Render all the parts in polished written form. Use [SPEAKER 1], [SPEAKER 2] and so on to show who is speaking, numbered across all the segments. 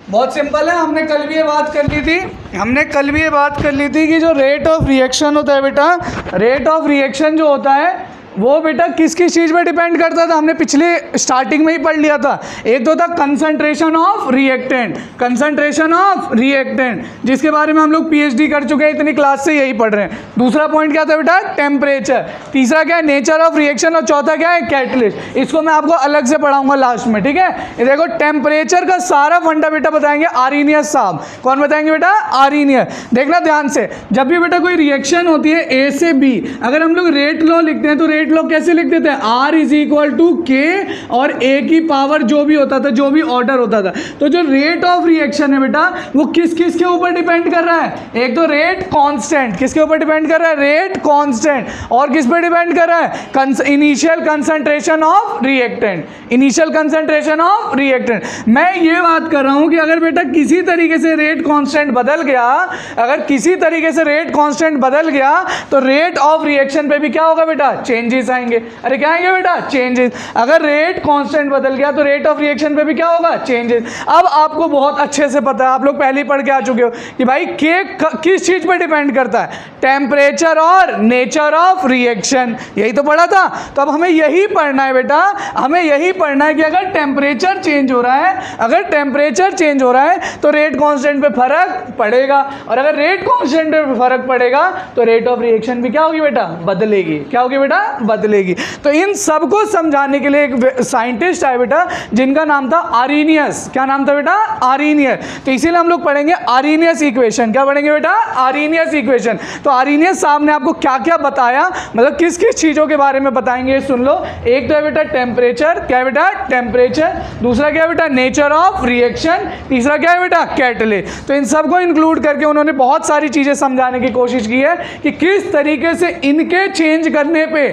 [SPEAKER 1] बहुत सिंपल है, हमने कल भी ये बात कर ली थी कि जो रेट ऑफ रिएक्शन होता है बेटा, रेट ऑफ रिएक्शन जो होता है वो बेटा किस किस चीज़ पे डिपेंड करता था, हमने पिछले स्टार्टिंग में ही पढ़ लिया था। एक तो था कंसंट्रेशन ऑफ रिएक्टेंट, जिसके बारे में हम लोग पीएचडी कर चुके हैं, इतनी क्लास से यही पढ़ रहे हैं। दूसरा पॉइंट क्या था बेटा, टेम्परेचर। तीसरा क्या है, नेचर ऑफ रिएक्शन। और चौथा क्या है, कैटलिस्ट। इसको मैं आपको अलग से पढ़ाऊंगा लास्ट में, ठीक है। ये देखो टेम्परेचर का सारा फंडा बेटा बताएंगे आर्रीनियस साहब। कौन बताएंगे बेटा, आर्रीनियस। देखना ध्यान से, जब भी बेटा कोई रिएक्शन होती है ए से बी, अगर हम लोग रेट लॉ लिखते हैं तो रेट लॉ कैसे लिख देते हैं, R इज इक्वल टू के और ए की पावर जो भी होता था, जो भी ऑर्डर होता था। तो जो रेट ऑफ रिएक्शन है बेटा वो किस किस के ऊपर डिपेंड कर रहा है, एक तो रेट कांस्टेंट, किसके ऊपर डिपेंड कर रहा है, रेट कांस्टेंट। और किस पर डिपेंड कर रहा है, initial concentration of reactant, initial concentration of reactant. मैं ये बात कर रहा हूं कि अगर बेटा किसी तरीके से रेट कांस्टेंट बदल गया, अगर किसी तरीके से रेट कांस्टेंट बदल गया तो रेट ऑफ रिएक्शन पे भी क्या होगा बेटा, चेंजेस आएंगे। अरे क्या आएंगे बेटा, चेंजेस। अगर रेट कांस्टेंट बदल गया तो रेट ऑफ रिएक्शन पे भी क्या होगा, चेंजेस। अब आपको बहुत अच्छे से पता है, आप लोग पहले ही पढ़ के आ चुके हो कि भाई के किस चीज पे डिपेंड करता है, टेम्परेचर और नेचर ऑफ रिएक्शन। यही तो पढ़ा था। तो अब हमें यही पढ़ना है बेटा, हमें यही पढ़ना है कि अगर टेम्परेचर चेंज हो रहा है, अगर टेम्परेचर चेंज हो रहा है तो रेट कांस्टेंट पे फर्क पड़ेगा, और अगर रेट कांस्टेंट पे फर्क पड़ेगा तो रेट ऑफ रिएक्शन भी क्या होगी बेटा, बदलेगी। क्या होगी बेटा, बदलेगी। तो इन सबको समझाने के लिए एक साइंटिस्ट है बेटा जिनका नाम था आर्रीनियस। क्या नाम था बेटा, आर्रीनियस। तो इसीलिए हम लोग पढ़ेंगे आर्रीनियस इक्वेशन। क्या पढ़ेंगे बेटा, आर्रीनियस इक्वेशन। तो आर्रीनियस साहब ने आपको क्या क्या बताया, मतलब किस किस चीजों के बारे में बताएंगे, सुन लो। एक तो है बेटा टेम्परेचर, क्या है बेटा, टेम्परेचर। दूसरा क्या है बेटा, नेचर ऑफ रिएक्शन। तीसरा क्या है बेटा, कैटलिस्ट। तो इन सबको इंक्लूड करके उन्होंने बहुत सारी चीजें समझाने की कोशिश की है कि किस तरीके से इनके चेंज करने पे,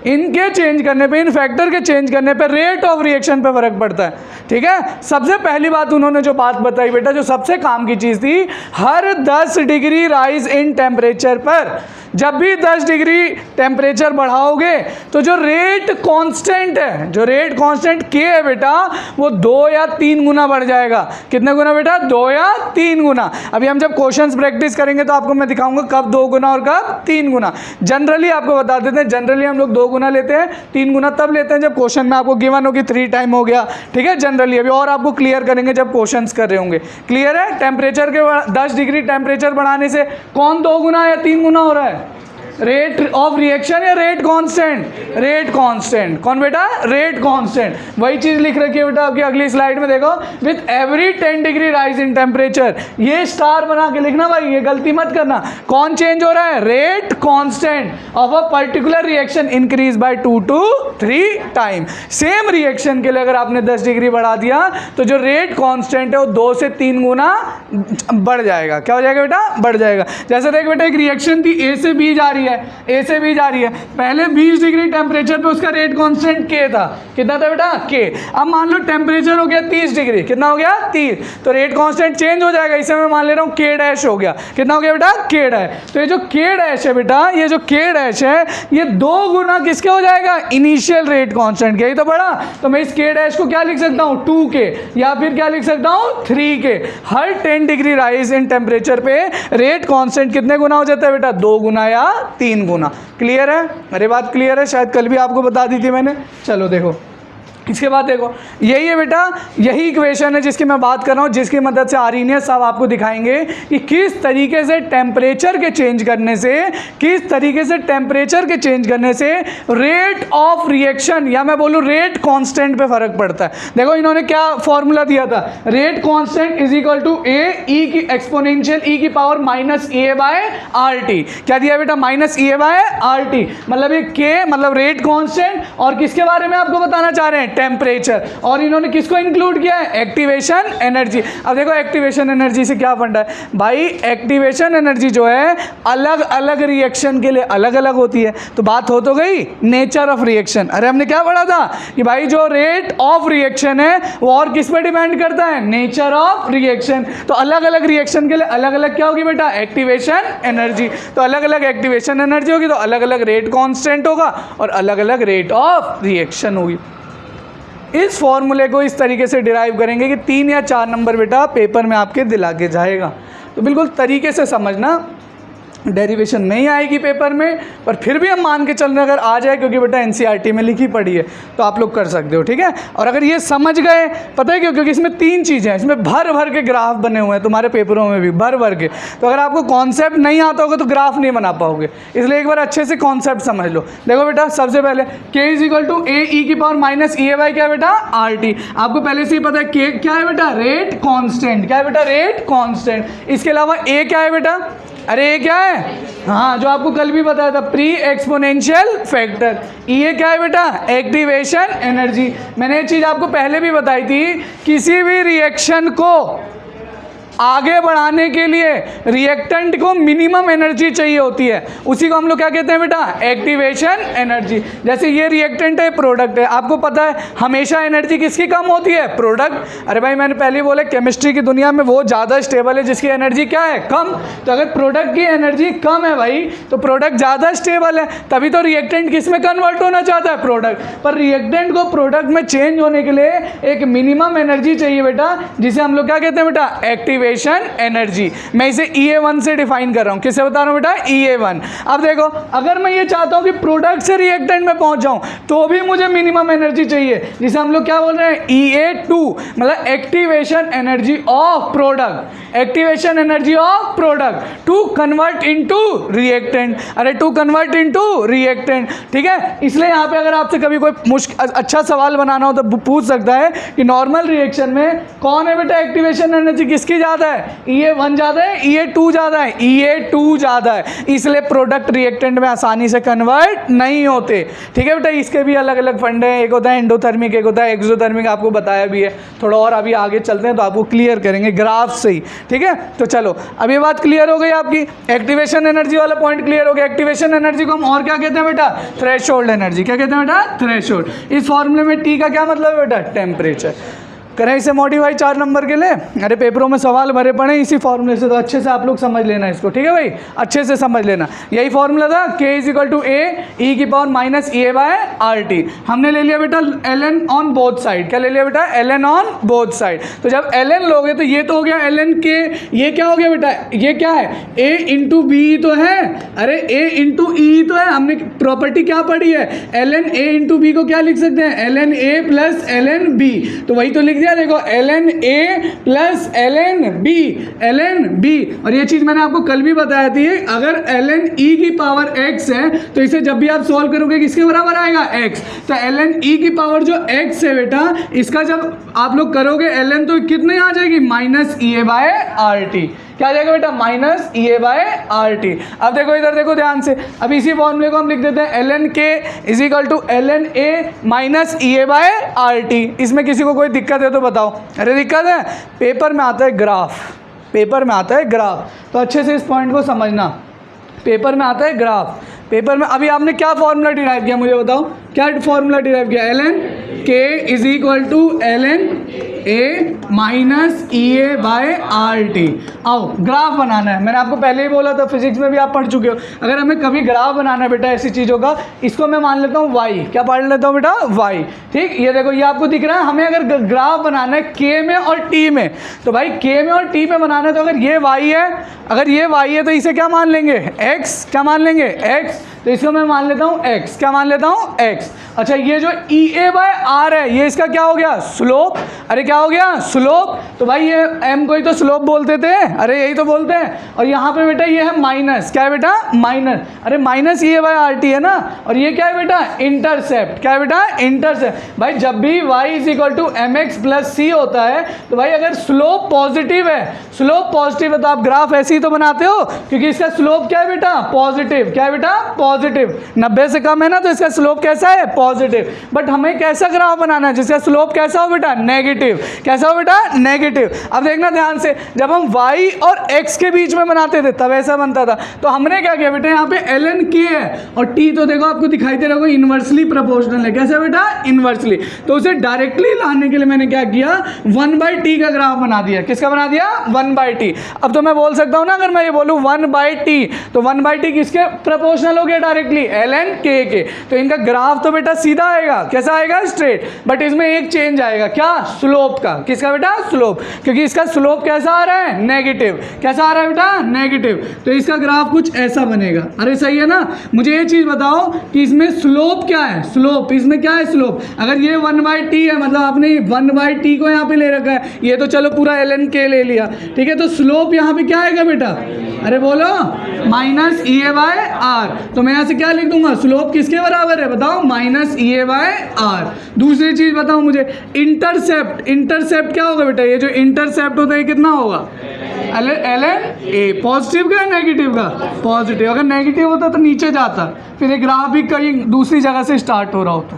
[SPEAKER 1] इन फैक्टर के चेंज करने पे रेट ऑफ रिएक्शन पे फर्क पड़ता है, ठीक है। सबसे पहली बात उन्होंने जो बात बताई बेटा, जो सबसे काम की चीज थी, हर 10 डिग्री राइज इन टेम्परेचर पर, जब भी 10 डिग्री टेम्परेचर बढ़ाओगे तो जो रेट कांस्टेंट है, जो रेट कांस्टेंट के है बेटा, वो 2 या 3 गुना बढ़ जाएगा। कितने गुना बेटा, 2 या 3 गुना। अभी हम जब क्वेश्चंस प्रैक्टिस करेंगे तो आपको मैं दिखाऊंगा कब 2 गुना और कब 3 गुना। जनरली आपको बता देते हैं, जनरली हम लोग 2 गुना लेते हैं, 3 गुना तब लेते हैं जब क्वेश्चन में आपको गिवन हो कि 3 टाइम हो गया, ठीक है, जनरली। अभी और आपको क्लियर करेंगे जब क्वेश्चंस कर रहे होंगे। क्लियर है, टेम्परेचर के 10 डिग्री टेम्परेचर बढ़ाने से कौन 2 गुना या 3 गुना हो रहा है, रेट ऑफ रिएक्शन या रेट कांस्टेंट, रेट कांस्टेंट। कौन बेटा, रेट कांस्टेंट। वही चीज लिख रखी है बेटा आपकी अगली स्लाइड में, देखो, with every 10 degree rise in temperature. ये स्टार बना के लिखना भाई, ये गलती मत करना। कौन चेंज हो रहा है, rate constant of a particular reaction increase by 2 to 3 time. Same reaction के लिए अगर आपने 10 डिग्री बढ़ा दिया तो जो रेट कांस्टेंट है वो 2 से 3 गुना बढ़ जाएगा। क्या हो जाएगा बेटा, बढ़ जाएगा। जैसे देख बेटा, एक रिएक्शन थी, ए से बी जा रही है, ए से बी जा रही है। पहले 20 डिग्री टेम्परेचर पे उसका रेट कांस्टेंट के था। कितना था बेटा, के। अब मान लो टेम्परेचर हो गया 30 डिग्री, कितना हो गया, 30, तो रेट कांस्टेंट चेंज हो जाएगा। इसे मैं मान ले रहा हूँ के डैश हो गया। कितना हो गया बेटा, के डैश। तो ये जो के डैश है बेटा, ये जो के डैश है, ये 2 गुना किसके हो जाएगा, इनिशियल रेट कांस्टेंट के। यही तो पढ़ा। तो मैं इस के डैश को क्या लिख सकता हूँ, 2 के, या फिर क्या लिख सकता हूँ, 3 के। हर 10 डिग्री राइज इन टेम्परेचर पे रेट कांस्टेंट कितने गुना हो जाता है बेटा, 2 गुना या 3 गुना। क्लियर है, मेरी बात क्लियर है, शायद कल भी आपको बता दी थी मैंने। चलो देखो, इसके बाद देखो, यही है बेटा, यही इक्वेशन है जिसकी मैं बात कर रहा हूँ, जिसकी मदद से आर्रीनियस साहब आपको दिखाएंगे कि किस तरीके से टेम्परेचर के चेंज करने से, किस तरीके से टेम्परेचर के चेंज करने से रेट ऑफ रिएक्शन, या मैं बोलूँ रेट कांस्टेंट पे फर्क पड़ता है। देखो इन्होंने क्या फॉर्मूला दिया था, rate constant is equal to A E की एक्सपोनेंशियल ई की power minus A by R T. क्या दिया बेटा, minus A by R T. मतलब ये के मतलब रेट कांस्टेंट, और किसके बारे में आपको बताना चाह रहे हैं, टेम्परेचर। और इन्होंने किसको इंक्लूड किया है, एक्टिवेशन एनर्जी। अब देखो एक्टिवेशन एनर्जी से क्या फंडा है भाई, एक्टिवेशन एनर्जी जो है अलग अलग रिएक्शन के लिए अलग अलग होती है। तो बात हो तो गई नेचर ऑफ रिएक्शन। अरे हमने क्या पढ़ा था कि भाई जो रेट ऑफ रिएक्शन है वो और किस पे डिपेंड करता है, नेचर ऑफ रिएक्शन। तो अलग अलग रिएक्शन के लिए अलग अलग क्या होगी बेटा, एक्टिवेशन एनर्जी। तो अलग अलग एक्टिवेशन एनर्जी होगी तो अलग अलग रेट कांस्टेंट होगा और अलग अलग रेट ऑफ रिएक्शन होगी। इस फॉर्मूले को इस तरीके से डिराइव करेंगे कि 3 या 4 नंबर बेटा पेपर में आपके दिला के जाएगा। तो बिल्कुल तरीके से समझना, डेरिवेशन नहीं आएगी पेपर में, पर फिर भी हम मान के चल रहे हैं अगर आ जाए, क्योंकि बेटा एनसीईआरटी में लिखी पड़ी है तो आप लोग कर सकते हो, ठीक है। और अगर ये समझ गए, पता है क्यों, क्योंकि इसमें 3 चीज़ें हैं, इसमें भर भर के ग्राफ बने हुए हैं तुम्हारे पेपरों में भी, भर भर के। तो अगर आपको कॉन्सेप्ट नहीं आता होगा तो ग्राफ नहीं बना पाओगे, इसलिए एक बार अच्छे से कॉन्सेप्ट समझ लो। देखो बेटा, सबसे पहले k = a e⁻−EAy क्या है बेटा, RT। आपको पहले से ही पता है k क्या है बेटा, रेट कॉन्स्टेंट। क्या है बेटा, रेट कॉन्स्टेंट। इसके अलावा a क्या है बेटा, अरे ये क्या है, हाँ जो आपको कल भी बताया था, प्री एक्सपोनेंशियल फैक्टर। ये क्या है बेटा, एक्टिवेशन एनर्जी। मैंने ये चीज़ आपको पहले भी बताई थी, किसी भी रिएक्शन को आगे बढ़ाने के लिए रिएक्टेंट को मिनिमम एनर्जी चाहिए होती है, उसी को हम लोग क्या कहते हैं बेटा, एक्टिवेशन एनर्जी। जैसे ये रिएक्टेंट है, प्रोडक्ट है, आपको पता है हमेशा एनर्जी किसकी कम होती है, प्रोडक्ट। अरे भाई मैंने पहले बोला केमिस्ट्री की दुनिया में वो ज़्यादा स्टेबल है जिसकी एनर्जी क्या है, कम। तो अगर प्रोडक्ट की एनर्जी कम है भाई, तो प्रोडक्ट ज़्यादा स्टेबल है, तभी तो रिएक्टेंट किस में कन्वर्ट होना चाहता है, प्रोडक्ट। पर रिएक्टेंट को प्रोडक्ट में चेंज होने के लिए एक मिनिमम एनर्जी चाहिए बेटा, जिसे हम लोग क्या कहते हैं बेटा, एक्टिवेशन एनर्जी। मैं इसे EA1 से डिफाइन कर रहा हूं। किससे बता रहा हूं बेटा, EA1। अब देखो, अगर मैं ये चाहता हूं कि प्रोडक्ट से रिएक्टेंट में पहुंच जाऊं, तो भी मुझे मिनिमम एनर्जी चाहिए, जिसे हम लोग क्या बोल रहे हैं, EA2, मतलब activation energy of product. Activation energy of product to convert into reactant. अरे टू कन्वर्ट इनटू रिएक्टेंट, ठीक है। इसलिए यहां पे अगर आपसे कभी कोई मुश्किल अच्छा सवाल बनाना हो तो पूछ सकता है कि नॉर्मल रिएक्शन में कौन है बेटा, एक्टिवेशन एनर्जी किसकी ज़्यादा है, EA1 ज़्यादा है, EA2 ज़्यादा है, EA2 ज़्यादा है। इसलिए प्रोडक्ट रिएक्टेंट में आसानी से कन्वर्ट नहीं होते, ठीक है बेटा। इसके भी अलग अलग फंडे हैं, एक होता है एंडोथर्मिक, एक होता है एक्सोथर्मिक, आपको बताया भी है। थोड़ा और अभी आगे चलते हैं तो आपको क्लियर करेंगे ग्राफ से ही, ठीक है। तो चलो, अब ये बात क्लियर हो गई आपकी, एक्टिवेशन एनर्जी वाला पॉइंट क्लियर हो गया। एक्टिवेशन एनर्जी को हम और क्या कहते हैं बेटा, थ्रेशोल्ड एनर्जी। क्या कहते हैं बेटा, थ्रेशोल्ड। इस फॉर्मूले में T का क्या मतलब है बेटा, टेम्परेचर। करें इसे मॉडिफाई 4 नंबर के लिए। अरे पेपरों में सवाल भरे पड़े इसी फॉर्मूले से, तो अच्छे से आप लोग समझ लेना इसको, ठीक है भाई, अच्छे से समझ लेना। यही फॉर्मूला था, k = a e⁻−EA/RT। हमने ले लिया बेटा ln ऑन बोथ साइड। क्या ले लिया बेटा, ln ऑन बोथ साइड। तो जब ln लोगे तो ये तो हो गया ln k, ये क्या हो गया बेटा, ये क्या है, a × b तो है, अरे a × e तो है। हमने प्रॉपर्टी क्या पढ़ी है, ln a × b को क्या लिख सकते हैं, ln a + ln b। तो वही तो लिख दिया, देखो ln a + ln b, ln b। और ये चीज मैंने आपको कल भी बताया थी, अगर ln e⁻ x है तो इसे जब भी आप सॉल्व करोगे किसके बराबर आएगा, x। तो ln e⁻ जो x है बेटा, इसका जब आप लोग करोगे ln तो कितने आ जाएगी, -EA/RT। क्या आ जाएगा बेटा, -EA/RT। अब देखो इधर देखो ध्यान से, अब इसी फॉर्मूले को हम लिख देते हैं ln k = ln a -EA/RT। इसमें किसी को कोई दिक्कत है तो बताओ। अरे दिक्कत है, पेपर में आता है ग्राफ, पेपर में आता है ग्राफ, तो अच्छे से इस पॉइंट को समझना। पेपर में आता है ग्राफ, पेपर में अभी आपने क्या फॉर्मूला डिराइव किया मुझे बताओ, क्या फॉर्मूला डिराइव किया, ln k = ln a-EA/RT। आओ ग्राफ बनाना है, मैंने आपको पहले ही बोला था, फिजिक्स में भी आप पढ़ चुके हो। अगर हमें कभी ग्राफ बनाना है बेटा ऐसी चीज़ों का, इसको मैं मान लेता हूँ y। क्या पढ़ लेता हूँ बेटा, y, ठीक। ये देखो, ये आपको दिख रहा है। हमें अगर ग्राफ बनाना है k में और t में, तो भाई k में और t में बनाना है, तो अगर ये y है, अगर ये y है तो इसे क्या मान लेंगे, x। क्या मान लेंगे, x। तो इसको मैं मान लेता हूँ x। क्या मान लेता हूँ, x। अच्छा, ये जो EA/R है, ये इसका क्या हो गया, स्लोप। अरे क्या हो गया, स्लोप। तो भाई ये m को ही तो स्लोप बोलते थे, अरे यही तो बोलते हैं। और यहाँ पे बेटा ये है माइनस, क्या है बेटा, माइनस। अरे -EA/RT है ना। और ये क्या है बेटा, इंटरसेप्ट। क्या है बेटा, इंटरसेप्ट। भाई जब भी y = mx + c होता है, तो भाई अगर स्लोप पॉजिटिव है, स्लोप पॉजिटिव है, तो आप ग्राफ ऐसे ही तो बनाते हो, क्योंकि इसका स्लोप क्या है बेटा, पॉजिटिव। क्या है बेटा, पॉजिटिव। 90 से कम है ना, तो इसका स्लोप कैसा है, पॉजिटिव। बट हमें कैसा ग्राफ बनाना है जिसका स्लोप कैसा हो बेटा, नेगेटिव। कैसा हो बेटा, नेगेटिव। अब देखना ध्यान से, जब हम y और x के बीच में बनाते थे तब ऐसा बनता था। तो हमने क्या किया बेटा, यहाँ पे ln k है और t तो देखो आपको दिखाई दे रहा होगा इनवर्सली प्रोपोर्शनल है। कैसा बेटा, इनवर्सली। तो उसे डायरेक्टली लाने के लिए मैंने क्या किया, 1/t का ग्राफ बना दिया। किसका बना दिया, 1/t। अब तो मैं बोल सकता हूँ ना, अगर मैं ये बोलूँ 1/t, तो 1/t किसके प्रोपोर्शनल हो गया, क्या डायरेक्टली ln k के, तो इनका ग्राफ तो बेटा सीधा आएगा, कैसा आएगा स्ट्रेट, बट इसमें एक चेंज आएगा, क्या, स्लोप का, किसका बेटा, स्लोप, क्योंकि इसका स्लोप कैसा आ रहा है, नेगेटिव, कैसा आ रहा है बेटा, नेगेटिव, तो इसका ग्राफ कुछ ऐसा बनेगा। अरे सही है ना। मुझे ये चीज बताओ कि इसमें स्लोप क्या है, स्लोप इसमें क्या है, स्लोप अगर ये 1/t है, मतलब आपने 1/t को यहाँ पे ले रखा है, ये तो चलो पूरा ln k ले लिया, ठीक है, तो स्लोप यहाँ पे क्या आएगा बेटा, अरे बोलो, -EA/r, तो मैं यहाँ से क्या लिख दूंगा, स्लोप किसके बराबर है बताओ, -EA/r। दूसरी चीज बताओ मुझे, इंटरसेप्ट, इंटरसेप्ट क्या होगा बेटा, ये जो इंटरसेप्ट होता है कितना होगा, ln a, पॉजिटिव का नेगेटिव का, पॉजिटिव, अगर नेगेटिव होता तो नीचे जाता, फिर एक ग्राफ भी कहीं दूसरी जगह से स्टार्ट हो रहा हो। तो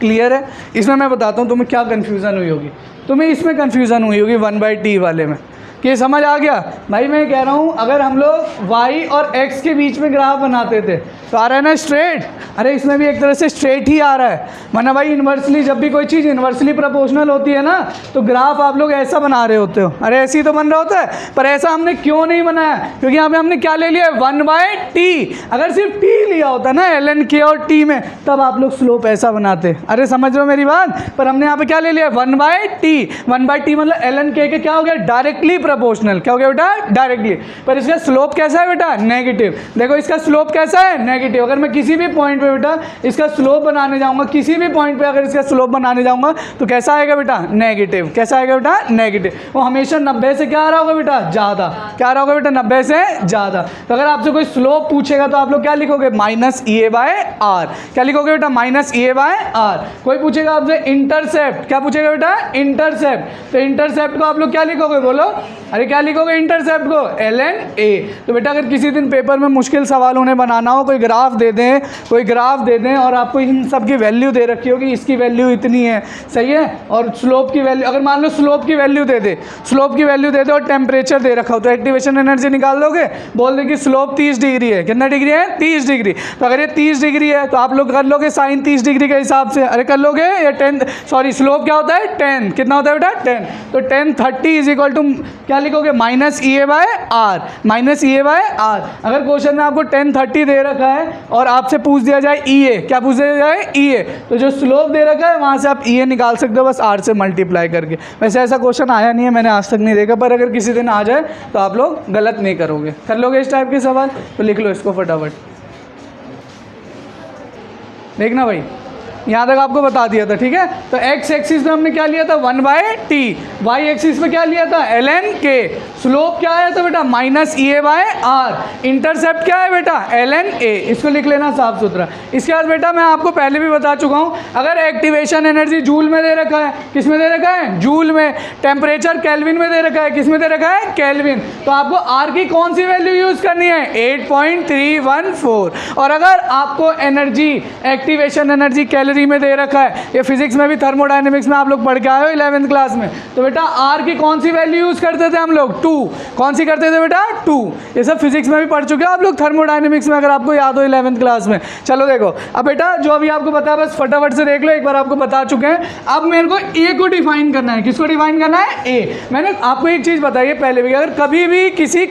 [SPEAKER 1] क्लियर है। इसमें मैं बताता हूँ तुम्हें क्या कन्फ्यूज़न हुई होगी, तुम्हें इसमें कन्फ्यूज़न हुई होगी 1/t वाले में, कि समझ आ गया भाई। मैं कह रहा हूँ अगर हम लोग y और x के बीच में ग्राफ बनाते थे तो आ रहा है ना स्ट्रेट, अरे इसमें भी एक तरह से स्ट्रेट ही आ रहा है, वरना भाई इन्वर्सली, जब भी कोई चीज़ इन्वर्सली प्रोपोर्शनल होती है ना तो ग्राफ आप लोग ऐसा बना रहे होते हो, अरे ऐसे ही तो बन रहा होता है, पर ऐसा हमने क्यों नहीं बनाया, क्योंकि यहाँ पे हमने क्या ले लिया, 1/t। अगर सिर्फ t लिया होता ना ln k और t में, तब आप लोग स्लोप ऐसा बनाते, अरे समझ रहे हो मेरी बात, पर हमने यहाँ पे क्या ले लिया, 1/t, 1/t मतलब ln k के क्या हो गया, डायरेक्टली प्रोपोर्शनल, क्या हो गया बेटा, डायरेक्टली, पर इसका स्लोप कैसा है बेटा, नेगेटिव। देखो इसका स्लोप कैसा है, नेगेटिव। अगर मैं किसी भी पॉइंट पे बेटा इसका स्लोप बनाने जाऊंगा, किसी भी पॉइंट पे अगर इसका स्लोप बनाने जाऊंगा तो कैसा आएगा बेटा, नेगेटिव, कैसा आएगा बेटा, नेगेटिव। वो हमेशा 90 से क्या आ रहा होगा बेटा, ज़्यादा, क्या आ रहा होगा बेटा, 90 से ज़्यादा। तो अगर आपसे कोई स्लोप पूछेगा तो आप लोग क्या लिखोगे, -EA/r, क्या लिखोगे बेटा, -EA/r। कोई पूछेगा आपसे इंटरसेप्ट, क्या पूछेगा बेटा, इंटरसेप्ट, तो इंटरसेप्ट को आप लोग क्या लिखोगे, बोलो, अरे क्या लिखोगे इंटरसेप्ट को, ln a। तो बेटा अगर किसी दिन पेपर में मुश्किल सवाल उन्हें बनाना हो, कोई ग्राफ दे दें, कोई ग्राफ दे दें और आपको इन सब की वैल्यू दे रखी होगी, इसकी वैल्यू इतनी है, सही है, और स्लोप की वैल्यू, अगर मान लो स्लोप की वैल्यू दे दे, स्लोप की वैल्यू दे दे और टेम्परेचर दे रखा हो, तो एक्टिवेशन एनर्जी निकाल दोगे, बोल दे कि स्लोप 30 डिग्री है, कितना डिग्री है, 30 डिग्री। तो अगर ये 30 डिग्री है तो आप लोग कर लोगे साइन 30 डिग्री के हिसाब से, अरे कर लोगे, या 10, सॉरी स्लोप क्या होता है, 10, कितना होता है बेटा, 10, तो 10 30 = क्या लिखोगे, -EA/r, -EA/r। अगर क्वेश्चन में आपको 10 30 दे रखा है और आपसे पूछ दिया जाए EA, क्या पूछ दिया जाए, EA, तो जो स्लोप दे रखा है वहाँ से आप EA निकाल सकते हो बस r से मल्टीप्लाई करके। वैसे ऐसा क्वेश्चन आया नहीं है, मैंने आज तक नहीं देखा, पर अगर किसी दिन आ जाए तो आप लोग गलत नहीं करोगे, कर लोगे इस टाइप के सवाल, तो लिख लो इसको फटाफट। देखना भाई, यहाँ तक आपको बता दिया था, ठीक है। तो x एक्सिस में हमने क्या लिया था, 1/t, y एक्सिस में क्या लिया था, ln k, स्लोप क्या आया था बेटा, -EA/r, इंटरसेप्ट क्या है बेटा, ln a, इसको लिख लेना साफ सुथरा। इसके बाद बेटा मैं आपको पहले भी बता चुका हूँ, अगर एक्टिवेशन एनर्जी जूल में दे रखा है, किस में दे रखा है, जूल में, टेम्परेचर केल्विन में दे रखा है, किस में दे रखा है, केल्विन, तो आपको r की कौन सी वैल्यू यूज़ करनी है, 8.314। और अगर आपको एनर्जी, एक्टिवेशन एनर्जी कैलोरी में दे रखा है, ये फिजिक्स में भी थर्मोडायनेमिक्स में आप लोग पढ़ के आए हो 11th क्लास में, तो बेटा r की कौन सी वैल्यू यूज करते थे हम लोग, 2, कौन सी करते थे बेटा, 2। ये सब फिजिक्स में भी पढ़ चुके हो आप लोग थर्मोडायनेमिक्स में, अगर आपको याद हो 11th क्लास में। चलो देखो अब बेटा जो अभी आपको बताया बस फटाफट से देख लो, एक बार आपको बता चुके हैं। अब मेरे को a को डिफाइन करना है, किसको डिफाइन करना है, a। मैंने आपको एक चीज बताई है पहले भी, अगर कभी भी किसी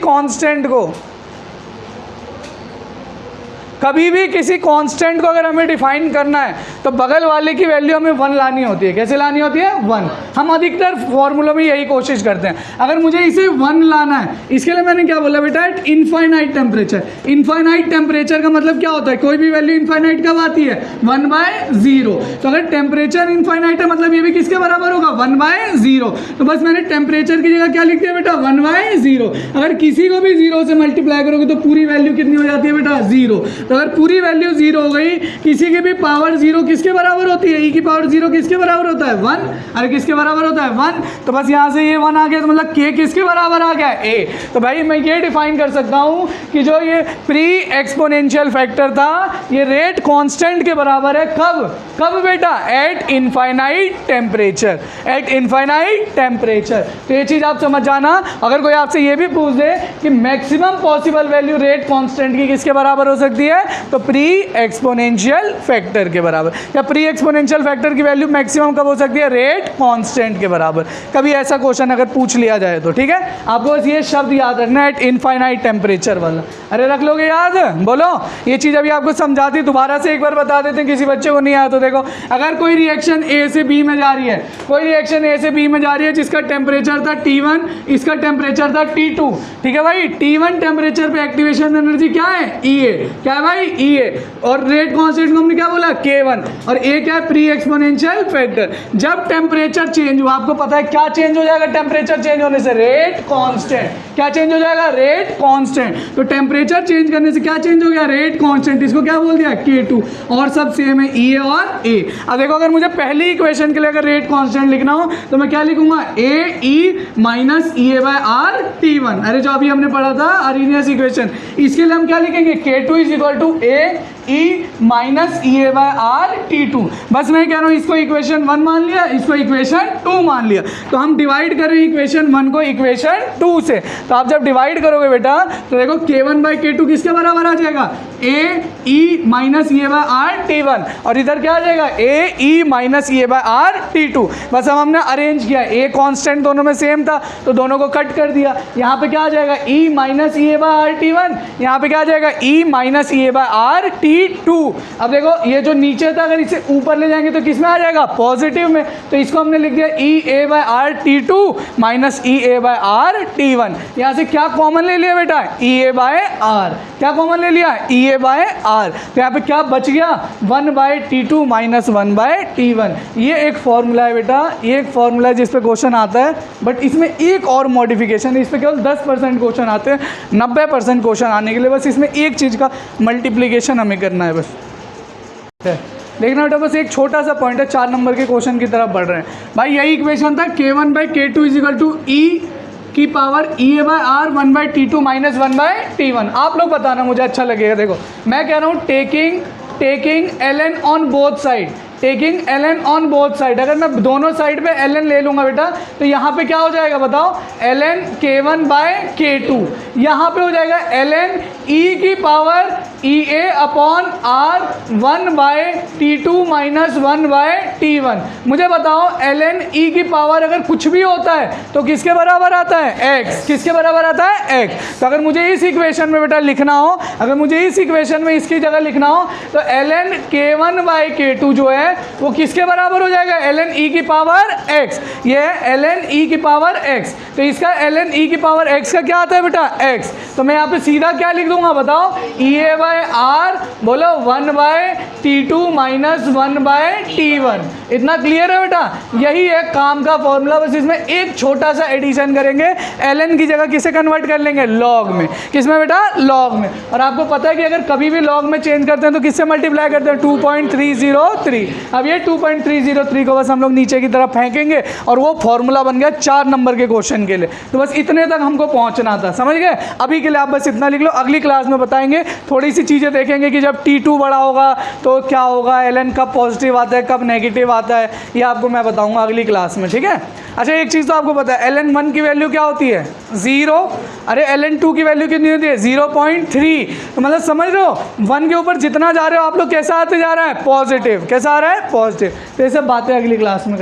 [SPEAKER 1] कांस्टेंट को अगर हमें डिफाइन करना है तो बगल वाले की वैल्यू हमें 1 लानी होती है। कैसे लानी होती है, 1। हम अधिकतर फॉर्मूलों में यही कोशिश करते हैं। अगर मुझे इसे 1 लाना है, इसके लिए मैंने क्या बोला बेटा, इनफाइनाइट टेम्परेचर। इनफाइनाइट टेम्परेचर का मतलब क्या होता है, कोई भी वैल्यू इनफाइनाइट कब आती है, 1/0। तो अगर टेम्परेचर इनफाइनाइट है मतलब ये भी किसके बराबर होगा, 1/0। तो बस मैंने टेम्परेचर की जगह क्या लिख दिया बेटा, 1/0। अगर किसी को भी 0 से मल्टीप्लाई करोगे तो पूरी वैल्यू कितनी हो जाती है बेटा, 0। तो अगर पूरी वैल्यू 0 हो गई, किसी की भी पावर 0 किसके बराबर होती है, e की पावर 0 किसके बराबर होता है, 1। अरे किसके बराबर होता है, 1। तो बस यहाँ से ये 1 आ गया, तो मतलब k किसके बराबर आ गया, a। तो भाई मैं ये डिफाइन कर सकता हूँ कि जो ये प्री एक्सपोनेंशियल फैक्टर था ये रेट कांस्टेंट के बराबर है, कब बेटा, eight infinite temperature, eight infinite temperature. तो ये चीज़ आप समझ जाना। अगर कोई आपसे ये भी पूछ दे कि maximum possible value rate constant की किसके बराबर हो सकती है, है? तो प्री एक्सपोनेंशियल फैक्टर के बराबर। या प्री एक्सपोनेंशियल फैक्टर की वैल्यू मैक्सिमम कब हो सकती है? रेट कांस्टेंट के बराबर। कभी ऐसा क्वेश्चन अगर पूछ लिया जाए तो, ठीक है। आपको बस ये शब्द याद रखना है, एट इनफाइनाइट टेम्परेचर वाला। अरे रख लोगे याद? बोलो, ये चीज़ अभी आपको समझाती, दोबारा से एक बार बता देते हैं, किसी बच्चे को नहीं आया तो। देखो, अगर कोई रिएक्शन ए से बी में जा रही है, कोई रिएक्शन ए से बी में जा रही है जिसका टेम्परेचर था T1, इसका टेम्परेचर था T2, ठीक है भाई। T1 टेम्परेचर पे एक्टिवेशन एनर्जी क्या है? EA। क्या है भाई? EA। और रेट कांस्टेंट को हमने क्या बोला? K1। और A क्या है? Pre exponential factor. जब टेम्परेचर चेंज हुआ, आपको पता है क्या चेंज हो जाएगा टेम्परेचर चेंज होने से? Rate constant. क्या चेंज हो जाएगा? Rate constant. तो टेम्परेचर चेंज करने से क्या चेंज हो गया? Rate constant. इसको क्या बोल दिया? K2। और सब सेम है, EA और A। अब देखो, अगर मुझे पहली इक्वेशन के लिए अगर रेट कांस्टेंट लिखना हो तो मैं क्या लिखूंगा? AE minus EA/R T1। अरे जो अभी हमने पढ़ा था अरेनियस इक्वेशन, इसके लिए हम क्या लिखेंगे? K2 is equal to AE minus EA/R T2। बस मैं कह रहा हूँ, इसको इक्वेशन 1 मान लिया, इसको इक्वेशन 2 मान लिया। तो हम डिवाइड कर रहे हैं इक्वेशन 1 को इक्वेशन 2 से। तो आप जब डिवाइड करोगे बेटा, तो देखो K1/K2 किसके बराबर आ जाएगा? AE minus EA/R T1। और इधर क्या आ जाएगा? AE minus EA/R T2। बस अब हमने अरेंज किया, A कांस्टेंट दोनों में सेम था तो दोनों को कट कर दिया। यहाँ पे क्या आ जाएगा? E minus EA/R T1। यहाँ पे क्या आ जाएगा? E minus EA/R T2। अब देखो, ये जो नीचे था अगर इसे ऊपर ले जाएंगे तो किस में आ जाएगा? पॉजिटिव में। तो इसको हमने लिख दिया EA/R T2 minus EA/R T1। यहाँ से क्या कॉमन ले लिया बेटा? EA/R। क्या कॉमन ले लिया? EA/R। तो यहाँ पे क्या बच गया? 1/T2 minus 1/T1। ये एक फॉर्मूला है बेटा, ये एक फॉर्मूला है जिस पे क्वेश्चन आता है, बट इसमें एक और मॉडिफिकेशन है। इस पे केवल 10% क्वेश्चन आते हैं, 90% क्वेश्चन आने के लिए बस इसमें एक चीज़ का मल्टीप्लिकेशन हमें करना है बस। देखना बेटा, बस एक छोटा सा पॉइंट है, 4 नंबर के क्वेश्चन की तरफ बढ़ रहे हैं भाई। यही इक्वेशन था, K1/K2 is equal to E की power EA/R 1/T2 minus 1/T1। आप लोग बताना, मुझे अच्छा लगेगा। देखो, मैं कह रहा हूँ taking ln on both side, taking ln on both side. अगर मैं दोनों साइड पे ln ले लूँगा बेटा, तो यहाँ पे क्या हो जाएगा बताओ? ln K1/K2। यहाँ पे हो जाएगा ln E की power EA upon R 1/T2 minus 1/T1। मुझे बताओ, ln E की पावर अगर कुछ भी होता है तो किसके बराबर आता है? x। किसके बराबर आता है? x। तो अगर मुझे इस इक्वेशन में बेटा लिखना हो, अगर मुझे इस इक्वेशन में इसकी जगह लिखना हो, तो ln K1/K2 जो है वो किसके बराबर हो जाएगा? ln E की पावर x। ये है ln E की पावर x। तो इसका ln E की पावर x का क्या आता है बेटा? x। तो मैं यहाँ पे सीधा क्या लिख दूंगा बताओ? EA/R बोलो 1/T2 माइनस 1/T1। इतना क्लियर है बेटा? यही है काम का फॉर्मूला। बस इसमें एक छोटा सा एडिशन करेंगे, ln की जगह किसे कन्वर्ट कर लेंगे? लॉग में। किसमें बेटा? लॉग में। और आपको पता है कि अगर कभी भी लॉग में चेंज करते हैं तो किससे मल्टीप्लाई करते हैं? 2.303। अब ये 2.303 को बस हम लोग नीचे की तरफ फेंकेंगे और वो फॉर्मूला बन गया 4 नंबर के क्वेश्चन के लिए। तो बस इतने तक हमको पहुंचना था, समझ गए? अभी के लिए आप बस इतना लिख लो, अगली क्लास में बताएंगे, थोड़ी सी चीज़ें देखेंगे कि जब T2 बड़ा होगा तो क्या होगा, ln कब पॉजिटिव आता है, कब नेगेटिव आता है, ये आपको मैं बताऊंगा अगली क्लास में, ठीक है। अच्छा, एक चीज़ तो आपको पता है, ln 1 की वैल्यू क्या होती है? 0। अरे ln 2 की वैल्यू कितनी होती है? 0.3। तो मतलब समझ रहे हो, 1 के ऊपर जितना जा रहे हो आप लोग कैसा आते जा रहा है? पॉजिटिव। कैसा आ रहा है? पॉजिटिव। तो ये सब बातें अगली क्लास में